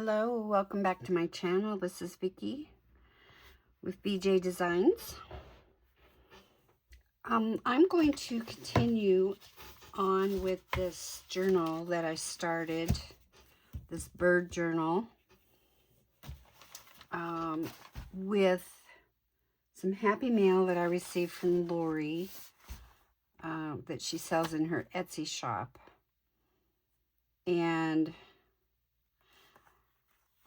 Hello, welcome back to my channel. This is Vickie with VJ Designs. I'm going to continue on with this journal that I started, this bird journal, with some happy mail that I received from Lori that she sells in her Etsy shop. And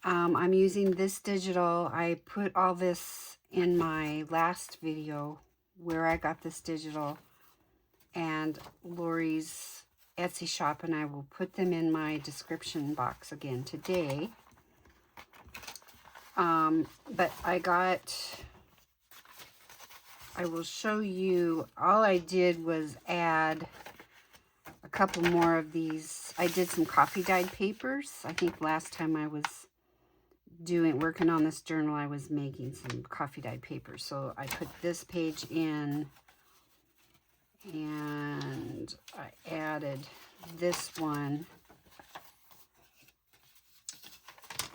I'm using this digital. I put all this in my last video where I got this digital and Lori's Etsy shop, and I will put them in my description box again today. But I will show you, all I did was add a couple more of these. I did some coffee dyed papers. I think last time I was working on this journal, I was making some coffee dyed paper. So I put this page in and I added this one,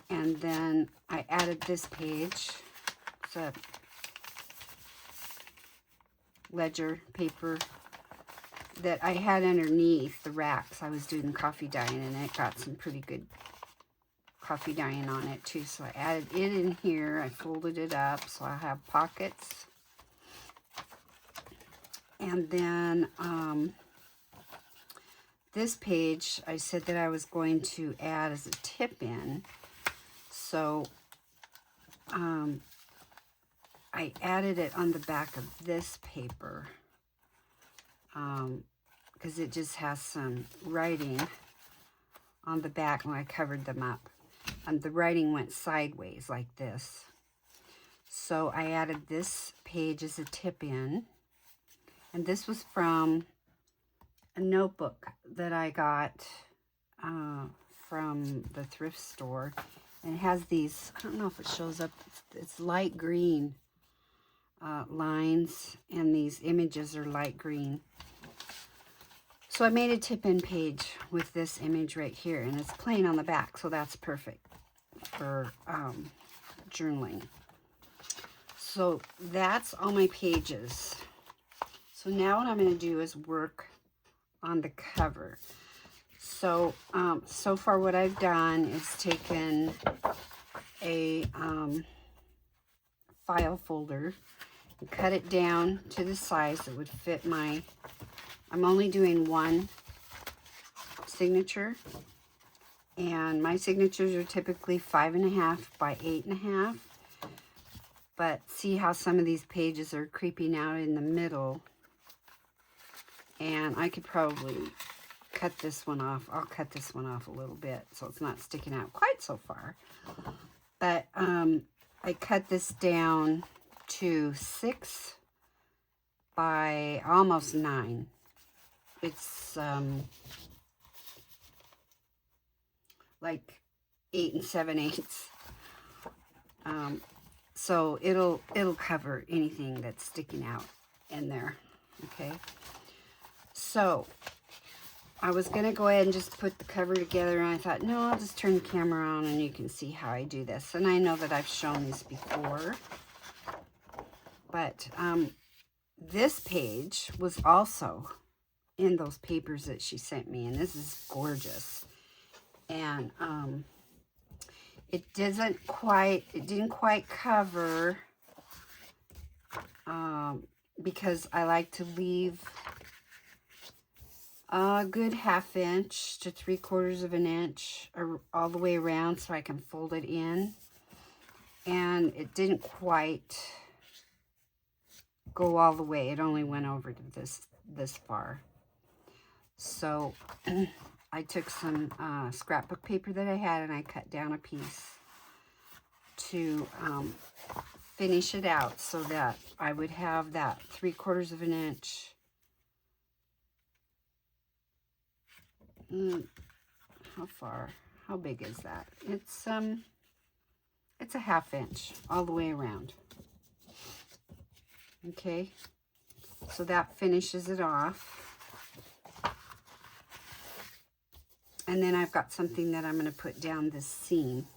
and then I added this page. It's a ledger paper that I had underneath the racks. I was doing coffee dyeing and it got some pretty good coffee dyeing on it too, so I added it in here. I folded it up so I have pockets. And then this page I said that I was going to add as a tip in, so I added it on the back of this paper because it just has some writing on the back when I covered them up. The writing went sideways like this. So I added this page as a tip in. And this was from a notebook that I got from the thrift store. And it has these, I don't know if it shows up, it's light green lines, and these images are light green. So I made a tip-in page with this image right here, and it's plain on the back, so that's perfect for journaling. So that's all my pages. So now what I'm going to do is work on the cover. So so far what I've done is taken a file folder and cut it down to the size that would fit my, I'm only doing one signature, and my signatures are typically 5.5 by 8.5. But see how some of these pages are creeping out in the middle, and I could probably cut this one off. I'll cut this one off a little bit so it's not sticking out quite so far. But I cut this down to 6 by almost 9. It's like 8 7/8. So it'll cover anything that's sticking out in there. Okay. So I was gonna go ahead and just put the cover together, and I thought, no, I'll just turn the camera on and you can see how I do this. And I know that I've shown this before, but this page was also in those papers that she sent me, and this is gorgeous. And it didn't quite cover because I like to leave a good 1/2 inch to 3/4 of an inch all the way around so I can fold it in. And it didn't quite go all the way. It only went over to this far. So I took some scrapbook paper that I had, and I cut down a piece to finish it out so that I would have that 3/4 of an inch. How far? How big is that? It's a 1/2 inch all the way around. Okay, so that finishes it off. And then I've got something that I'm going to put down this seam.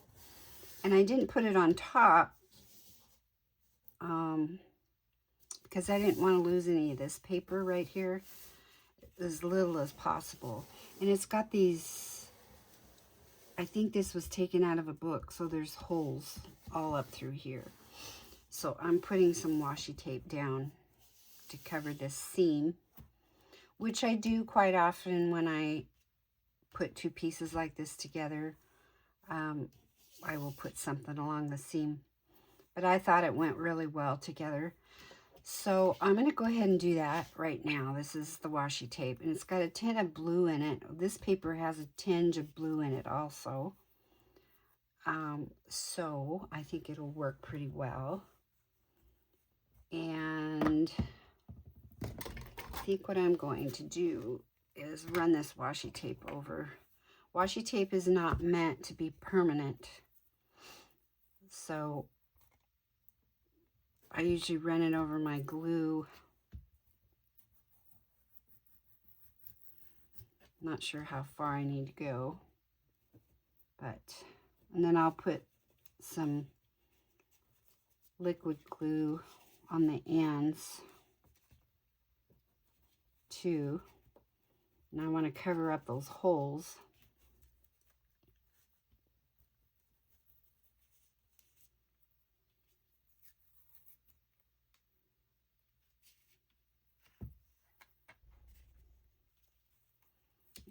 And I didn't put it on top because I didn't want to lose any of this paper right here, as little as possible. And it's got these, I think this was taken out of a book, so there's holes all up through here. So I'm putting some washi tape down to cover this seam, which I do quite often when I put two pieces like this together. I will put something along the seam, but I thought it went really well together. So I'm going to go ahead and do that right now. This is the washi tape, and it's got a tint of blue in it. This paper has a tinge of blue in it also. So I think it'll work pretty well. And I think what I'm going to do is run this washi tape over. Washi tape is not meant to be permanent, so I usually run it over my glue. Not sure how far I need to go, and then I'll put some liquid glue on the ends too. And I want to cover up those holes.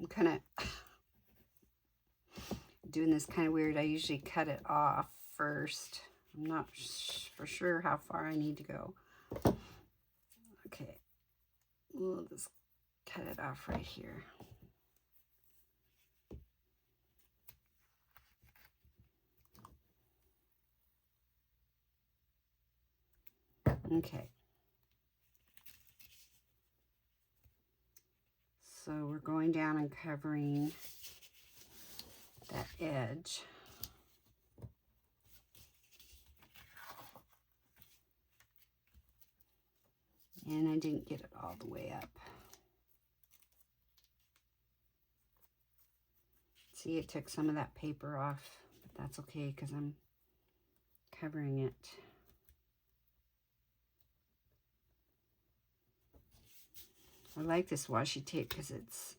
I'm kind of doing this kind of weird. I usually cut it off first. I'm not for sure how far I need to go. Okay, we'll just cut it off right here. Okay. So we're going down and covering that edge. And I didn't get it all the way up. See, it took some of that paper off, but that's okay because I'm covering it. I like this washi tape because it's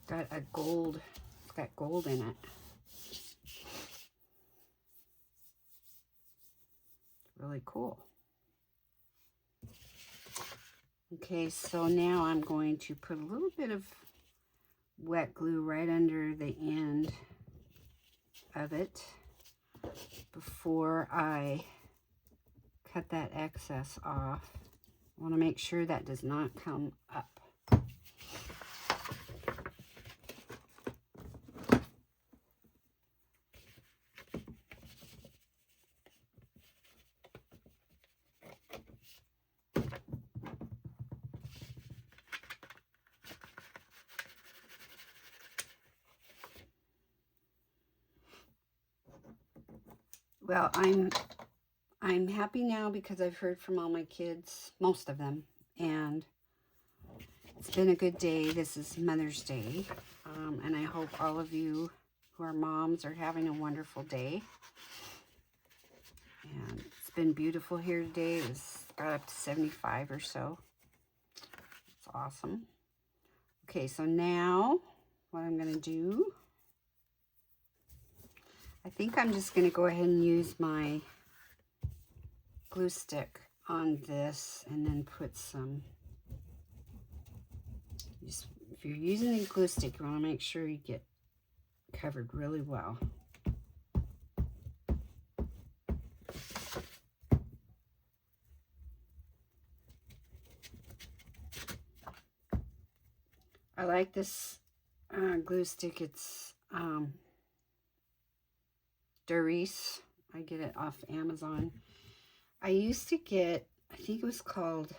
got a gold, it's got gold in it. Really cool. Okay, so now I'm going to put a little bit of wet glue right under the end of it before I cut that excess off. I want to make sure that does not come up. Well, I'm happy now because I've heard from all my kids, most of them, and it's been a good day. This is Mother's Day, and I hope all of you who are moms are having a wonderful day. And it's been beautiful here today. It got up to 75 or so. It's awesome. Okay, so now what I'm going to do, I think I'm just going to go ahead and use my glue stick on this and then put some, if you're using a glue stick, you want to make sure you get covered really well. I like this glue stick. It's Doris. I get it off Amazon. I used to get, I think it was called,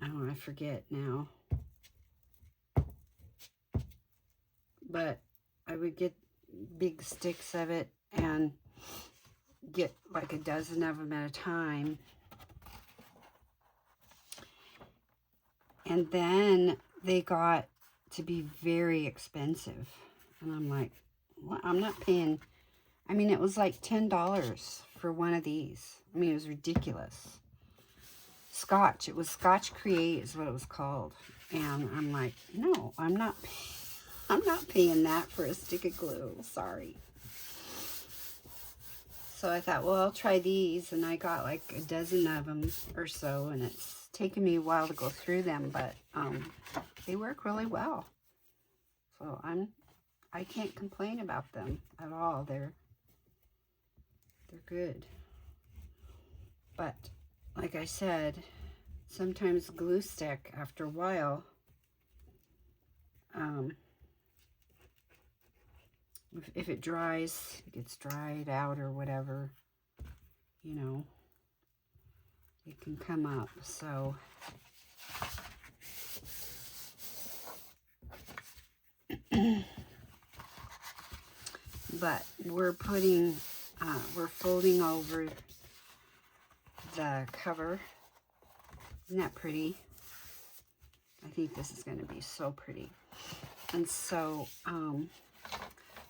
oh, I forget now. But I would get big sticks of it and get like a dozen of them at a time. And then they got to be very expensive. And I'm like, what? I'm not paying. I mean, it was like $10 for one of these. I mean, it was ridiculous. Scotch. It was Scotch Create is what it was called. And I'm like, no, I'm not paying that for a stick of glue. Sorry. So I thought, well, I'll try these. And I got like a dozen of them or so. And it's taken me a while to go through them. But they work really well. So I can't complain about them at all. They're good. But like I said, sometimes glue stick after a while, if it dries, it gets dried out or whatever, you know, it can come up. So but we're putting we're folding over the cover. Isn't that pretty? I think this is going to be so pretty. And so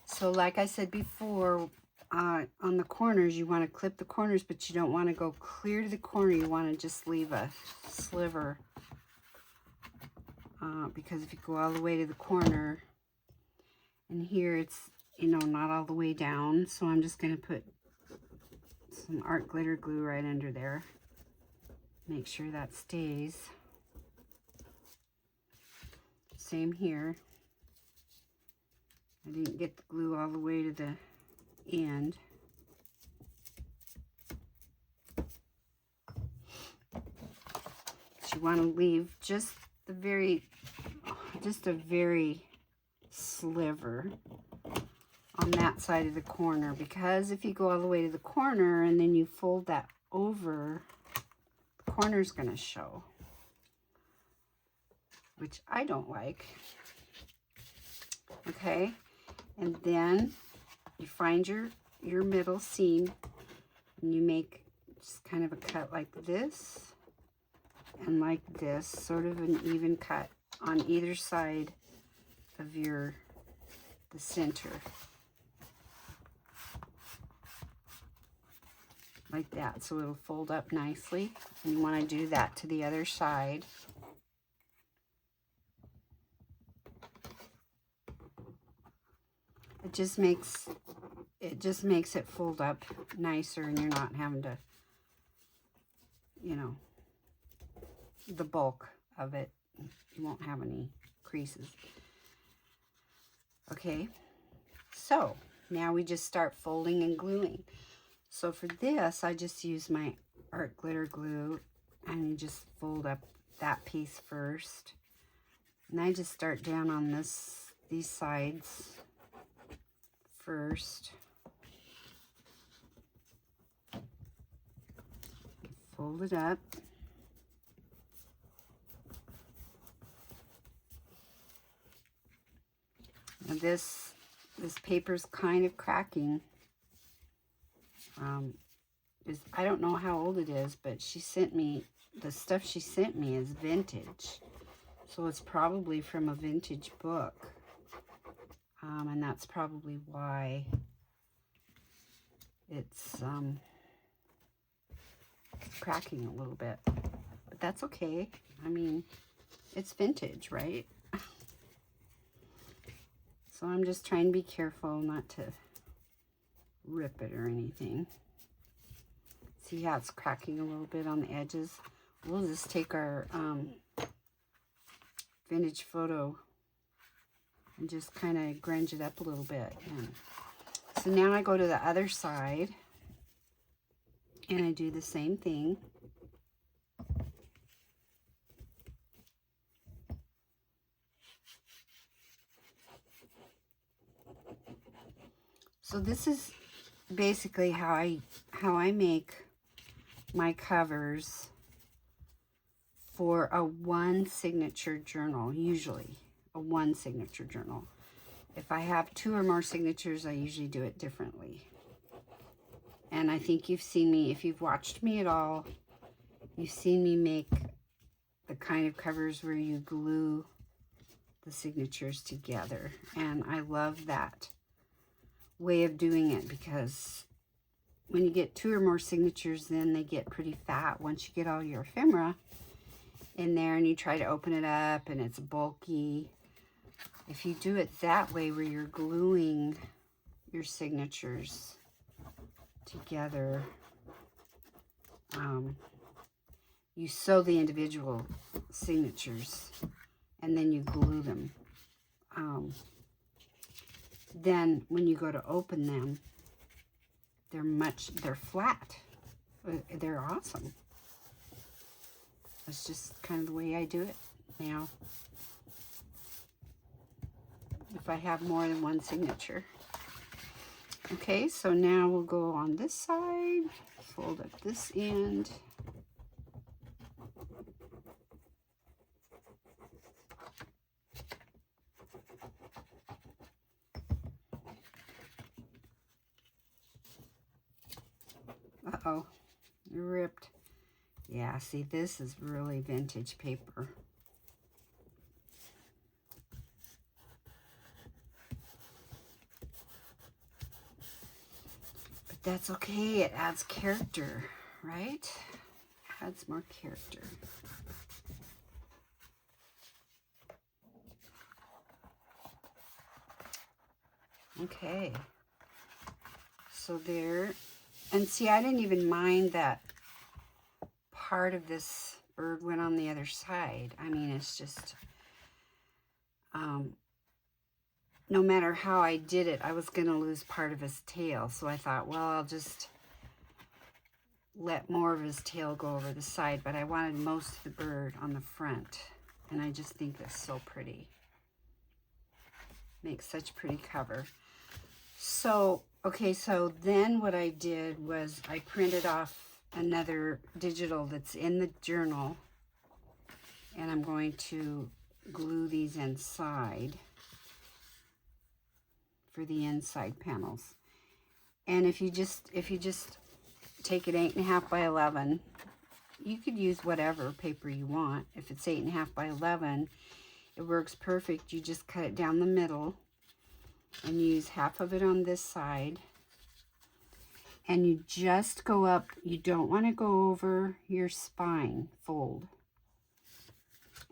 so like I said before, on the corners you want to clip the corners, but you don't want to go clear to the corner. You want to just leave a sliver, because if you go all the way to the corner, and here it's, you know, not all the way down, so I'm just going to put some art glitter glue right under there. Make sure that stays. Same here. I didn't get the glue all the way to the end. So you want to leave just a very sliver on that side of the corner, because if you go all the way to the corner and then you fold that over, the corner's going to show, which I don't like. Okay, and then you find your middle seam and you make just kind of a cut like this and like this, sort of an even cut on either side of the center. Like that, so it'll fold up nicely. And you want to do that to the other side. It just makes it fold up nicer, and you're not having to, you know, the bulk of it. You won't have any creases. Okay, so now we just start folding and gluing. So for this, I just use my art glitter glue, and you just fold up that piece first. And I just start down on these sides first. Fold it up. Now this paper's kind of cracking. I don't know how old it is, but she sent me, the stuff she sent me is vintage. So it's probably from a vintage book. And that's probably why it's cracking a little bit. But that's okay. I mean, it's vintage, right? So I'm just trying to be careful not to rip it or anything. See how it's cracking a little bit on the edges? We'll just take our vintage photo and just kind of grunge it up a little bit. And so now I go to the other side and I do the same thing. So this is basically how I make my covers for a one signature journal, usually a one signature journal. If I have 2 or more signatures, I usually do it differently. And I think you've seen me, if you've watched me at all, you've seen me make the kind of covers where you glue the signatures together. And I love that way of doing it, because when you get 2 or more signatures, then they get pretty fat once you get all your ephemera in there and you try to open it up and it's bulky. If you do it that way, where you're gluing your signatures together, you sew the individual signatures and then you glue them. Then when you go to open them, they're flat. They're awesome. That's just kind of the way I do it now. If I have more than one signature. Okay, so now we'll go on this side, fold up this end. Uh-oh, it ripped. Yeah, see, this is really vintage paper. But that's okay, it adds character, right? Adds more character. Okay, so there, and see, I didn't even mind that part of this bird went on the other side. I mean, it's just, no matter how I did it, I was going to lose part of his tail. So I thought, well, I'll just let more of his tail go over the side. But I wanted most of the bird on the front. And I just think that's so pretty. Makes such pretty cover. So, okay, so then what I did was I printed off another digital that's in the journal, and I'm going to glue these inside for the inside panels. And if you just take it 8.5 by 11, you could use whatever paper you want. If it's 8.5 by 11, it works perfect. You just cut it down the middle and use half of it on this side. And you just go up. You don't want to go over your spine fold.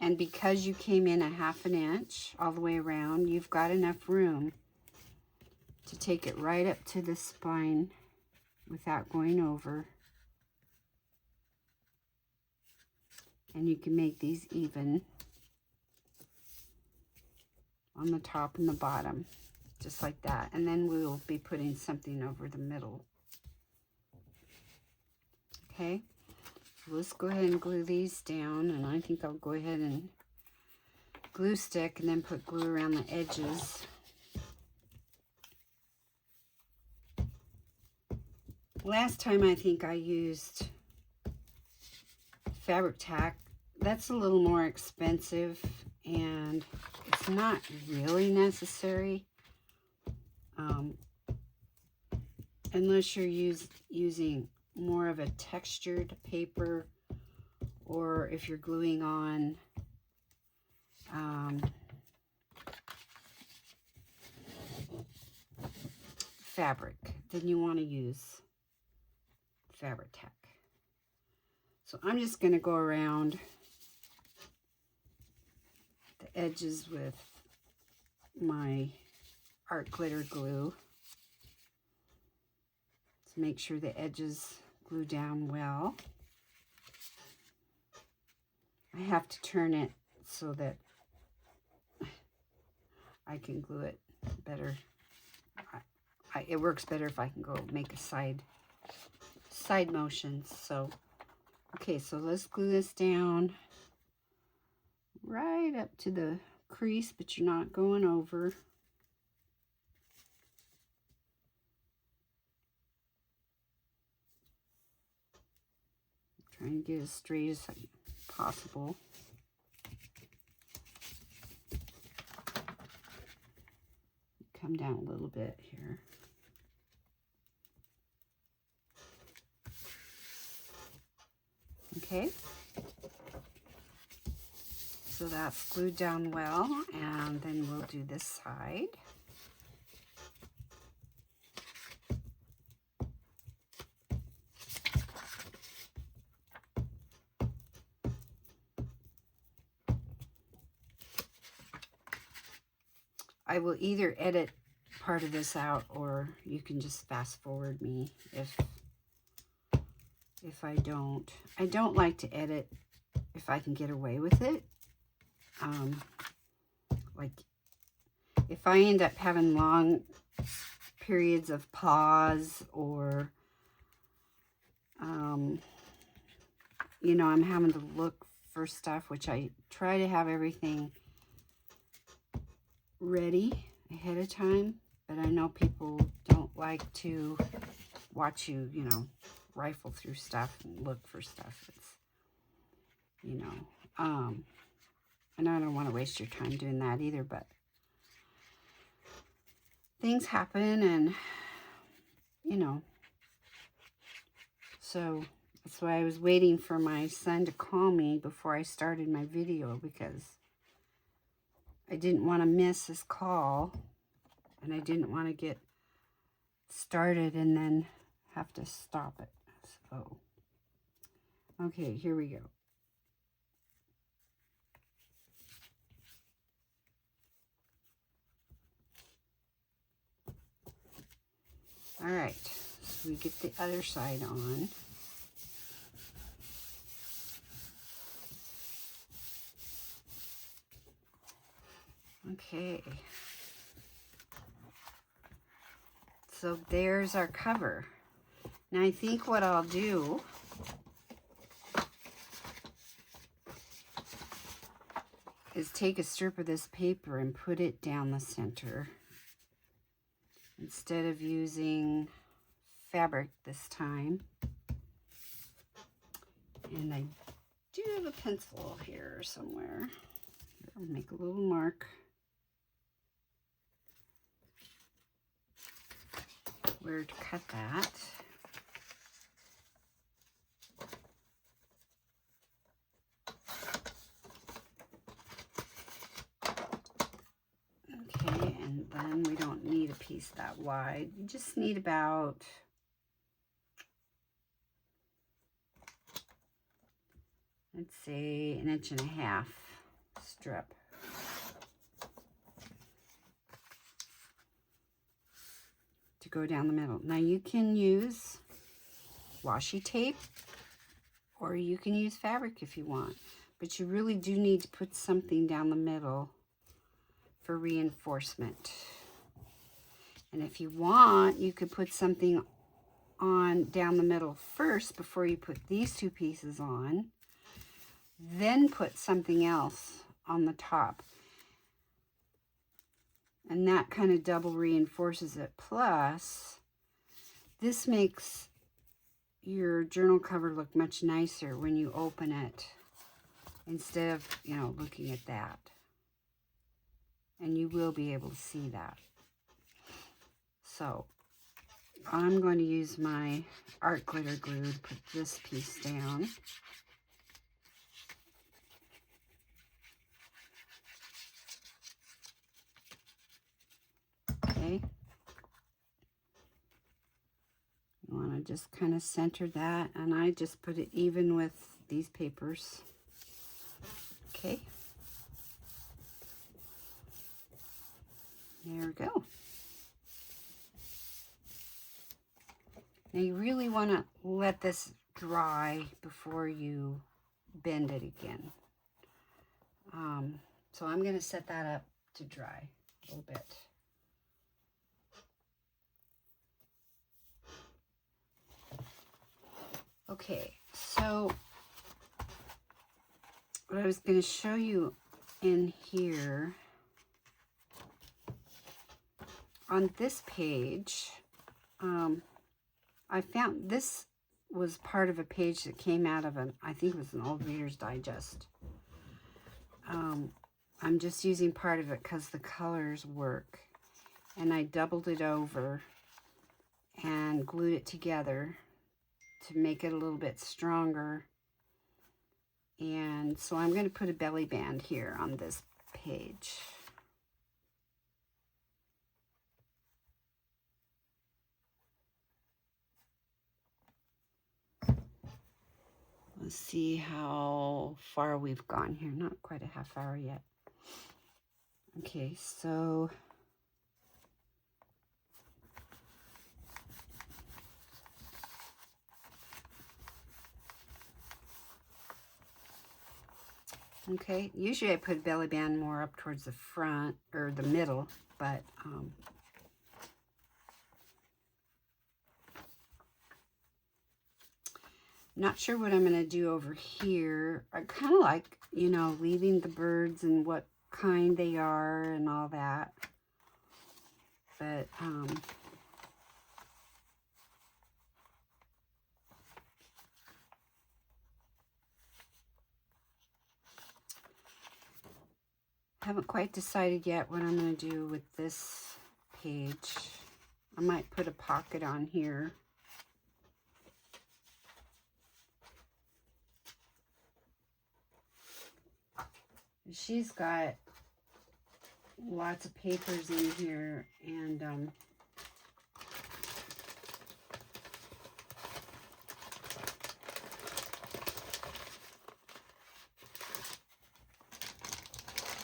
And because you came in 1/2 inch all the way around, you've got enough room to take it right up to the spine without going over. And you can make these even on the top and the bottom, just like that. And then we'll be putting something over the middle. Okay, so let's go ahead and glue these down, and I think I'll go ahead and glue stick and then put glue around the edges. Last time I think I used fabric tack. That's a little more expensive and it's not really necessary unless you're using more of a textured paper, or if you're gluing on fabric, then you want to use fabric tack. So I'm just going to go around the edges with my art glitter glue to make sure the edges glue down well. I have to turn it so that I can glue it better. It works better if I can go make a side motions. So, okay, so let's glue this down right up to the crease, but you're not going over. Trying to get as straight as possible. Come down a little bit here. Okay. So that's glued down well, and then we'll do this side. I will either edit part of this out, or you can just fast forward me if I don't. I don't like to edit if I can get away with it. Like if I end up having long periods of pause, or you know, I'm having to look for stuff, which I try to have everything ready ahead of time, but I know people don't like to watch you, you know, rifle through stuff and look for stuff. It's, you know, and I don't want to waste your time doing that either, but things happen, and, you know, so that's why I was waiting for my son to call me before I started my video, because I didn't want to miss his call, and I didn't want to get started and then have to stop it. So, okay, here we go. All right, so we get the other side on. Okay. So there's our cover. Now I think what I'll do is take a strip of this paper and put it down the center instead of using fabric this time. And I do have a pencil here somewhere. Here, I'll make a little mark where to cut that. Okay, and then we don't need a piece that wide. You just need about, let's say, 1.5 inch strip. To go down the middle. Now you can use washi tape, or you can use fabric if you want, but you really do need to put something down the middle for reinforcement. And if you want, you could put something on down the middle first before you put these two pieces on, then put something else on the top. And that kind of double reinforces it. Plus, this makes your journal cover look much nicer when you open it, instead of, you know, looking at that. And you will be able to see that. So, I'm going to use my art glitter glue to put this piece down. Okay. You want to just kind of center that, and I just put it even with these papers. Okay. There we go. Now you really want to let this dry before you bend it again. So I'm going to set that up to dry a little bit. Okay, so what I was going to show you in here, on this page, I found this was part of a page that came out of an, I think it was an old Reader's Digest. I'm just using part of it because the colors work. And I doubled it over and glued it together to make it a little bit stronger. And so I'm going to put a belly band here on this page. Let's see how far we've gone here. Not quite a half hour yet. Okay, so okay, usually I put belly band more up towards the front or the middle, but not sure what I'm going to do over here. I kind of like, you know, leaving the birds and what kind they are and all that. But, haven't quite decided yet what I'm going to do with this page. I might put a pocket on here. She's got lots of papers in here, and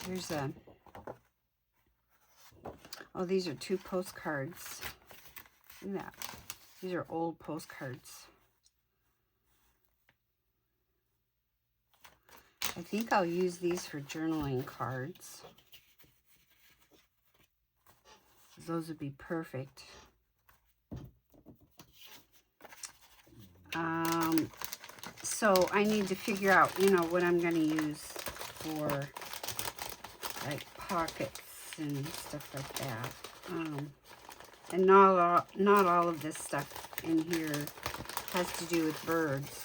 here's a, oh, these are 2 postcards. Look at that. These are old postcards. I think I'll use these for journaling cards. Those would be perfect. So I need to figure out, you know, what I'm going to use for like pockets and stuff like that. And not all of this stuff in here has to do with birds.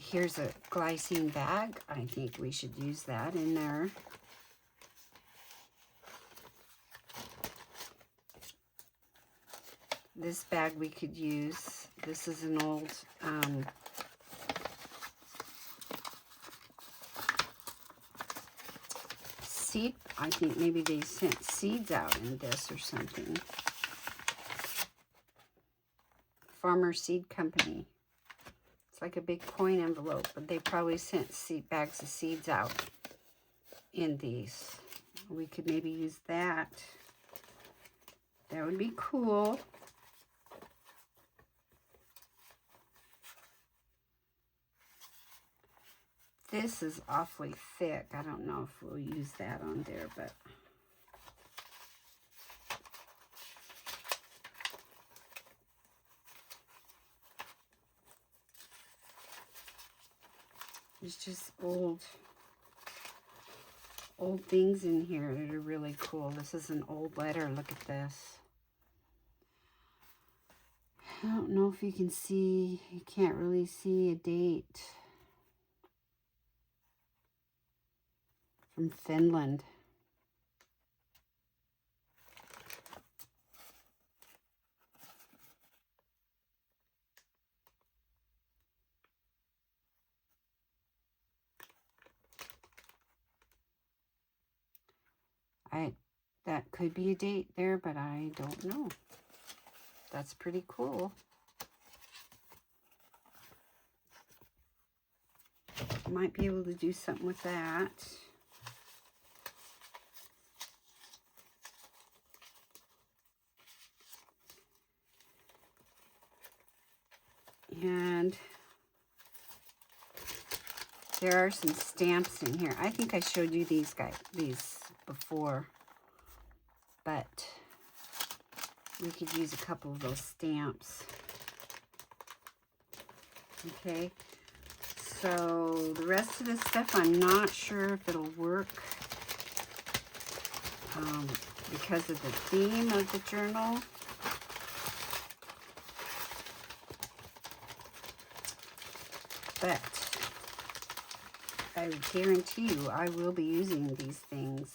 Here's a glycine bag. I think we should use that in there. This bag we could use. This is an old seed. I think maybe they sent seeds out in this or something. Farmer Seed Company. It's like a big coin envelope, but they probably sent bags of seeds out in these. We could maybe use that. That would be cool. This is awfully thick. I don't know if we'll use that on there, but there's just old things in here that are really cool. This is an old letter. Look at this. I don't know if you can see. You can't really see a date. From Finland. That could be a date there, but I don't know. That's pretty cool. Might be able to do something with that. And there are some stamps in here. I think I showed you these before, but we could use a couple of those stamps. Okay, so the rest of this stuff, I'm not sure if it'll work because of the theme of the journal. But I guarantee you I will be using these things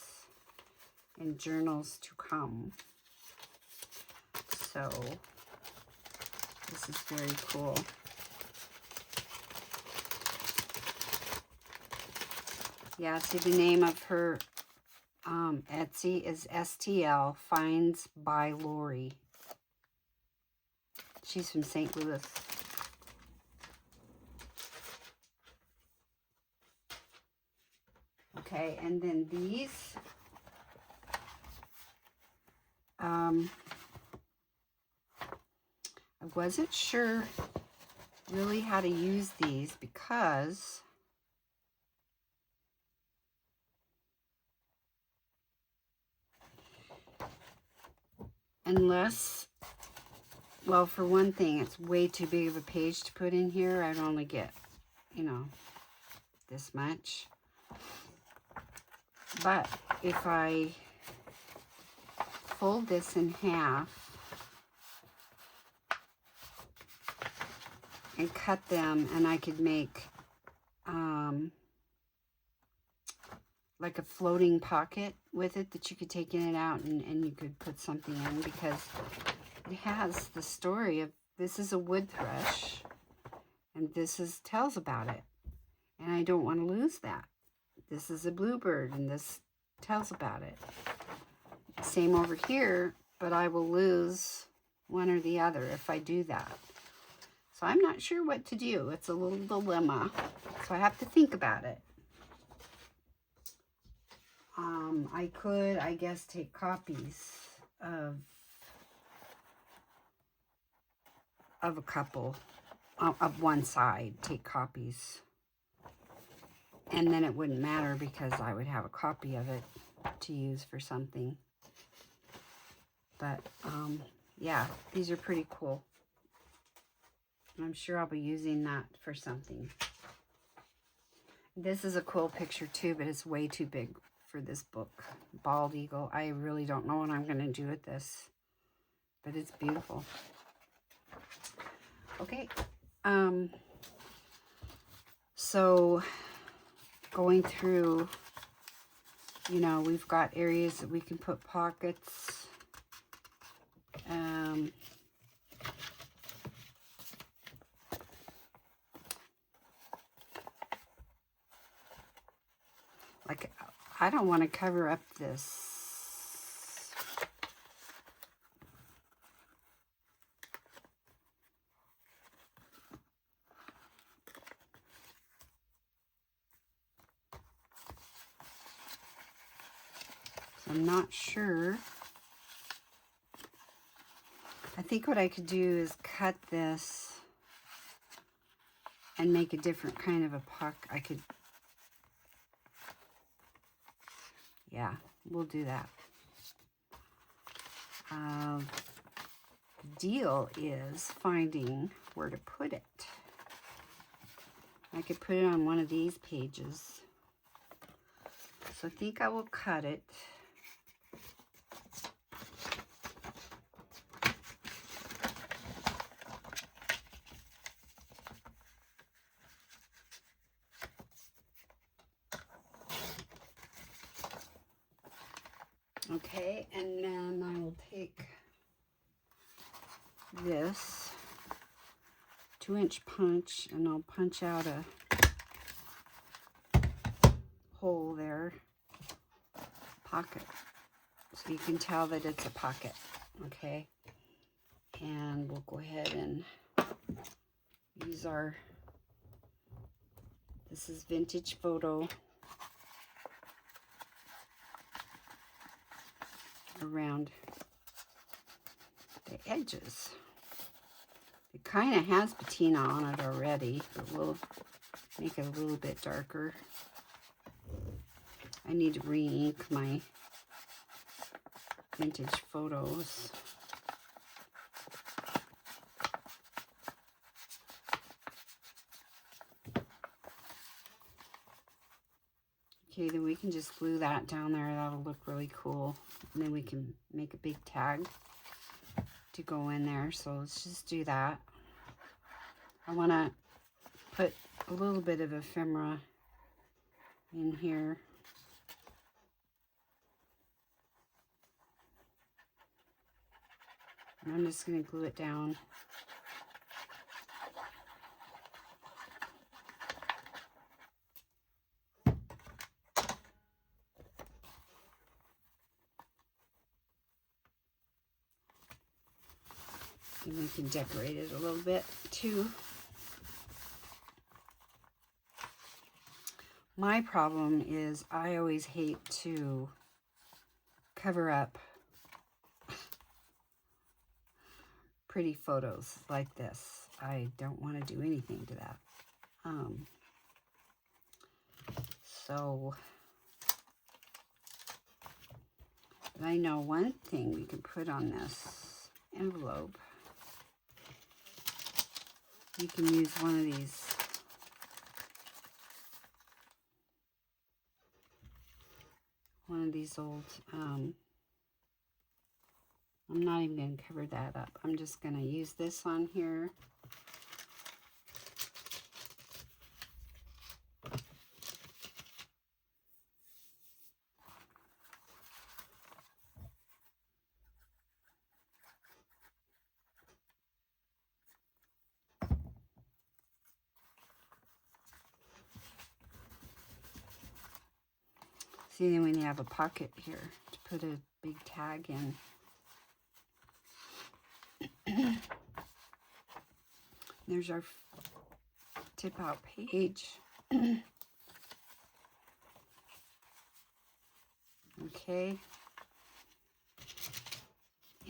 in journals to come. So This is very cool. Yeah, see the name of her Etsy is STLFindsByLori. She's from St. Louis. Okay, and then these, I wasn't sure really how to use these because unless, well, for one thing, it's way too big of a page to put in here. I'd only get, you know, this much. But if I fold this in half and cut them, and I could make like a floating pocket with it that you could take in and out, and you could put something in, because it has the story of, this is a wood thrush and this is tells about it, and I don't want to lose that. This is a bluebird and this tells about it. Same over here, but I will lose one or the other if I do that. So I'm not sure what to do. It's a little dilemma, so I have to think about it. I could, I guess, take copies of a couple of one side, take copies, and then it wouldn't matter because I would have a copy of it to use for something. But yeah, these are pretty cool. I'm sure I'll be using that for something. This is a cool picture too, but it's way too big for this book. Bald eagle. I really don't know what I'm going to do with this, but it's beautiful. Okay. So going through, you know, we've got areas that we can put pockets. Like, I don't want to cover up this. So I'm not sure. I think what I could do is cut this and make a different kind of a puck. I could, yeah, we'll do that. The deal is finding where to put it. I could put it on one of these pages. So I think I will cut it. Okay, and then I will take this 2-inch punch and I'll punch out a hole there, pocket, so you can tell that it's a pocket. Okay, and we'll go ahead and use our, this is Vintage Photo, around the edges. It kind of has patina on it already, but we'll make it a little bit darker. I need to re-ink my Vintage Photos. Okay, then we can just glue that down there. That'll look really cool. And then we can make a big tag to go in there. So let's just do that. I want to put a little bit of ephemera in here. And I'm just going to glue it down. And we can decorate it a little bit too. My problem is I always hate to cover up pretty photos like this. I don't want to do anything to that. So I know one thing we can put on this envelope. You can use one of these old, I'm not even going to cover that up. I'm just going to use this one here. See, then when you have a pocket here to put a big tag in. There's our tip out page. Okay.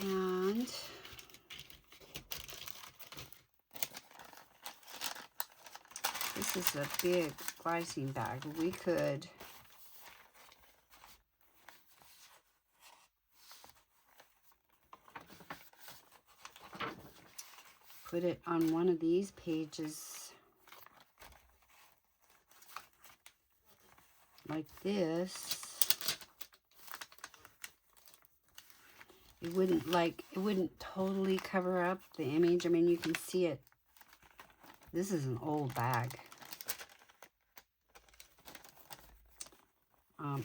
And this is a big glycine bag. We could put it on one of these pages like this. It wouldn't totally cover up the image. I mean, you can see it. This is an old bag.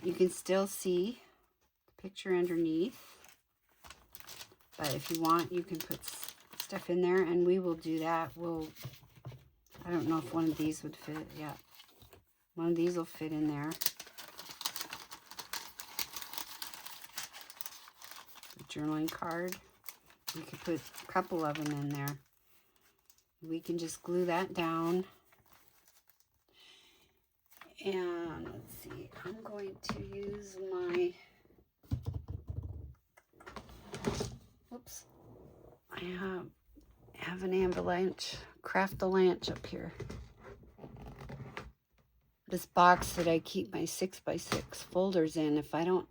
You can still see the picture underneath, but if you want, you can put stuff in there, and we will do that. I don't know if one of these would fit. Yeah, one of these will fit in there. The journaling card. We could put a couple of them in there. We can just glue that down. And let's see, I'm going to use my, whoops, I have an avalanche, craft-a-lanche up here. This box that I keep my 6x6 folders in, if I don't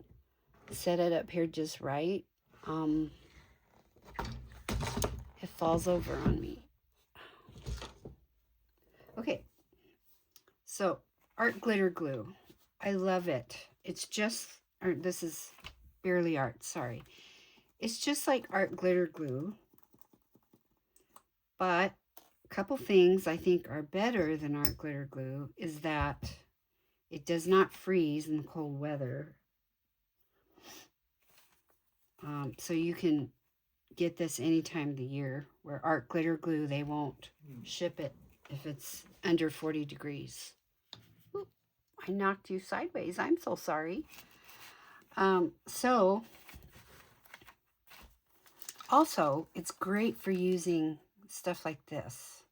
set it up here just right, it falls over on me. Okay, so art glitter glue. I love it. It's just, or this is barely art, sorry. It's just like art glitter glue, but a couple things I think are better than art glitter glue is that it does not freeze in the cold weather. So you can get this any time of the year, where art glitter glue, they won't ship it if it's under 40 degrees. Ooh, I knocked you sideways. I'm so sorry. So also, it's great for using stuff like this,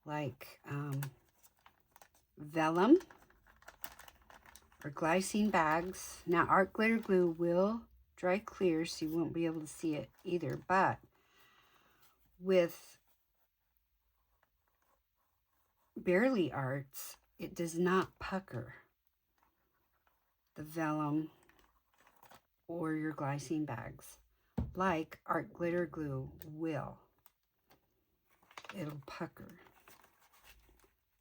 like vellum or glycine bags. Now, art glitter glue will dry clear, so you won't be able to see it either, but with barely arts, it does not pucker the vellum or your glycine bags like art glitter glue will. It'll pucker.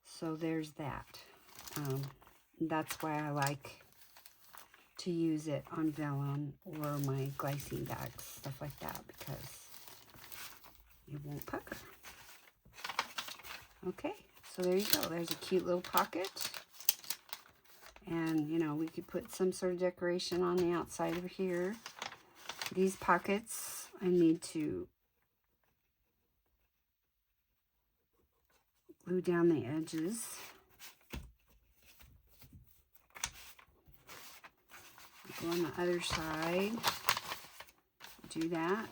So there's that. That's why I like to use it on vellum or my glycine bags, stuff like that, because it won't pucker. Okay, so there you go. There's a cute little pocket. And, you know, we could put some sort of decoration on the outside of here. These pockets, I need to glue down the edges. Go on the other side. Do that.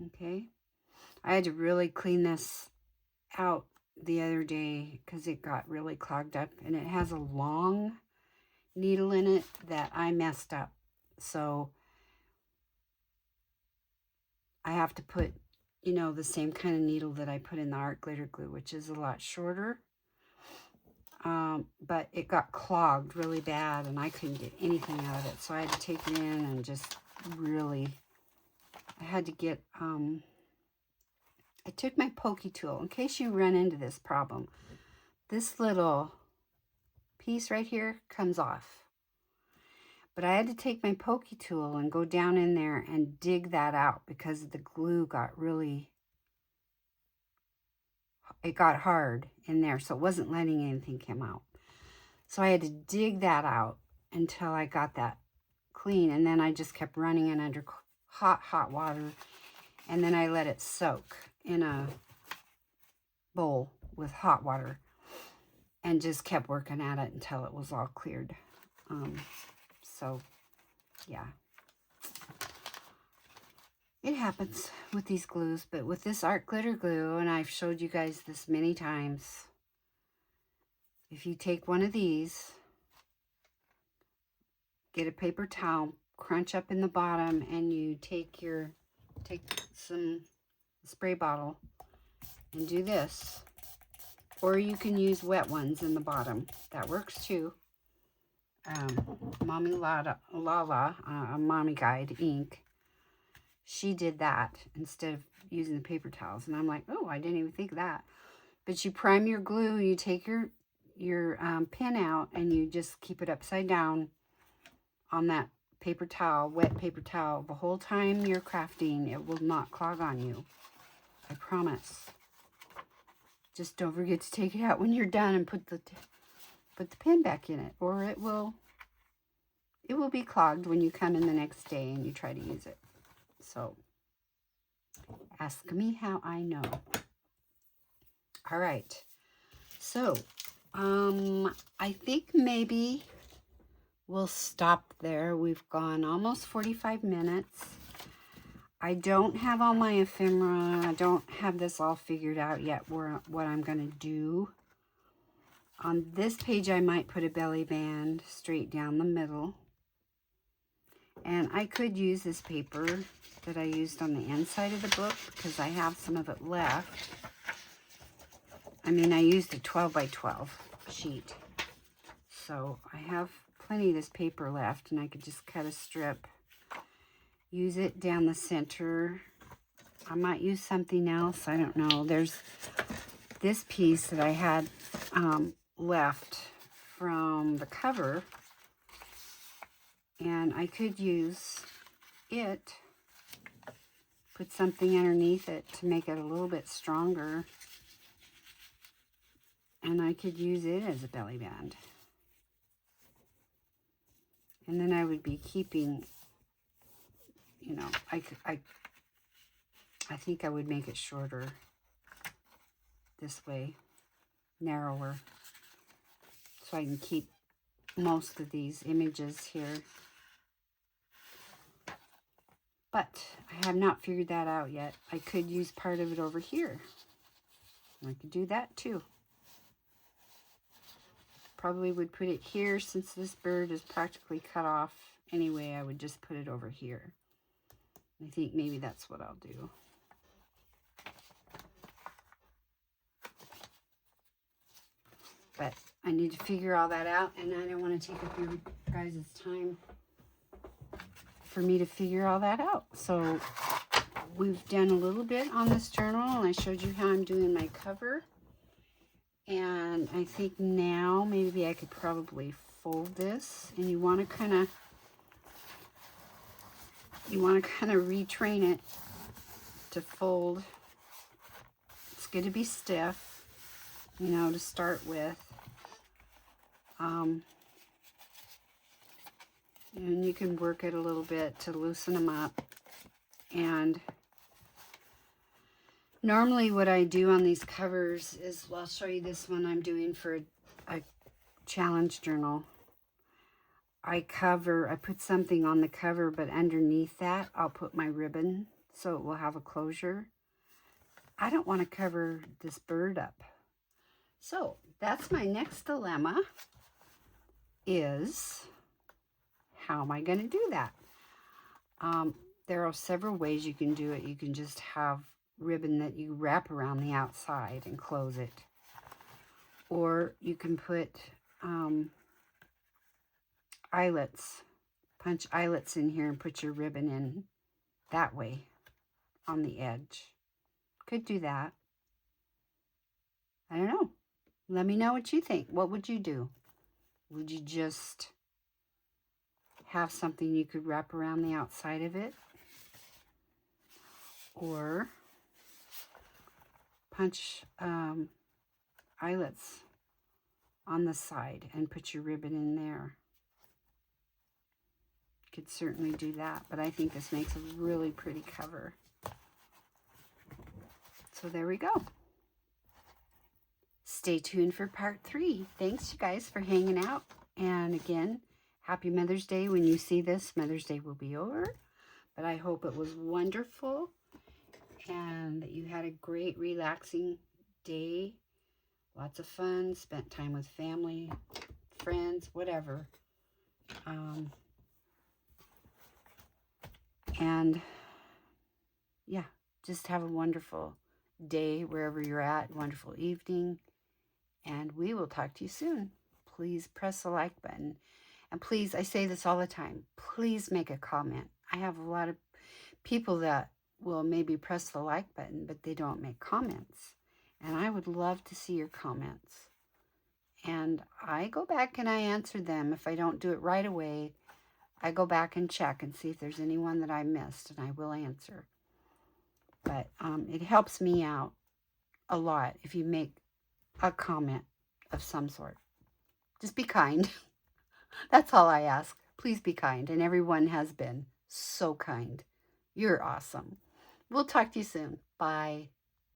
Okay. I had to really clean this out the other day because it got really clogged up, and it has a long needle in it that I messed up. So I have to put, you know, the same kind of needle that I put in the art glitter glue, which is a lot shorter. But it got clogged really bad, and I couldn't get anything out of it. So I had to take it in and just really, I had to get, I took my pokey tool, in case you run into this problem. This little piece right here comes off. But I had to take my pokey tool and go down in there and dig that out because the glue got really, it got hard in there, so it wasn't letting anything come out. So I had to dig that out until I got that clean, and then I just kept running it under hot water, and then I let it soak in a bowl with hot water and just kept working at it until it was all cleared. So yeah, it happens with these glues, but with this art glitter glue, and I've showed you guys this many times, if you take one of these, get a paper towel, crunch up in the bottom, and you take some spray bottle and do this. Or you can use wet ones in the bottom. That works too. Mommy Lala, Mommy Guide ink, she did that instead of using the paper towels. And I'm like, oh, I didn't even think of that. But you prime your glue, you take your pin out, and you just keep it upside down on that paper towel, wet paper towel, the whole time you're crafting. It will not clog on you. I promise. Just don't forget to take it out when you're done and put the pin back in it, or it will be clogged when you come in the next day and you try to use it. So ask me how I know. All right. So I think maybe we'll stop there. We've gone almost 45 minutes. I don't have all my ephemera. I don't have this all figured out yet, what I'm going to do. On this page, I might put a belly band straight down the middle. And I could use this paper that I used on the inside of the book because I have some of it left. I mean, I used a 12 by 12 sheet. So I have plenty of this paper left, and I could just cut a strip. Use it down the center. I might use something else. I don't know. There's this piece that I had left from the cover, and I could use it, put something underneath it to make it a little bit stronger, and I could use it as a belly band. And then I would be keeping, you know, I think I would make it shorter this way, narrower, so I can keep most of these images here. But I have not figured that out yet. I could use part of it over here. I could do that too. Probably would put it here since this bird is practically cut off anyway. I would just put it over here. I think maybe that's what I'll do. But I need to figure all that out, and I don't want to take up your guys' time for me to figure all that out. So we've done a little bit on this journal, and I showed you how I'm doing my cover. And I think now maybe I could probably fold this, and you want to kind of retrain it to fold. It's going to be stiff, you know, to start with. And you can work it a little bit to loosen them up. And normally what I do on these covers is, well, I'll show you this one I'm doing for a challenge journal. I put something on the cover, but underneath that, I'll put my ribbon so it will have a closure. I don't want to cover this bird up. So that's my next dilemma, is how am I going to do that? There are several ways you can do it. You can just have ribbon that you wrap around the outside and close it. Or you can put eyelets, punch eyelets in here and put your ribbon in that way on the edge. Could do that. I don't know. Let me know what you think. What would you do? Would you just have something you could wrap around the outside of it? Or punch eyelets on the side and put your ribbon in there. Could certainly do that, but I think this makes a really pretty cover. So there we go. Stay tuned for part 3. Thanks, you guys, for hanging out. And again, happy Mother's Day. When you see this, Mother's Day will be over. But I hope it was wonderful and that you had a great, relaxing day. Lots of fun, spent time with family, friends, whatever. And yeah, just have a wonderful day wherever you're at, wonderful evening, and we will talk to you soon. Please press the like button, and please, I say this all the time, please make a comment. I have a lot of people that will maybe press the like button, but they don't make comments, and I would love to see your comments. And I go back and I answer them. If I don't do it right away, I go back and check and see if there's anyone that I missed, and I will answer. But it helps me out a lot if you make a comment of some sort. Just be kind. That's all I ask. Please be kind. And everyone has been so kind. You're awesome. We'll talk to you soon. Bye.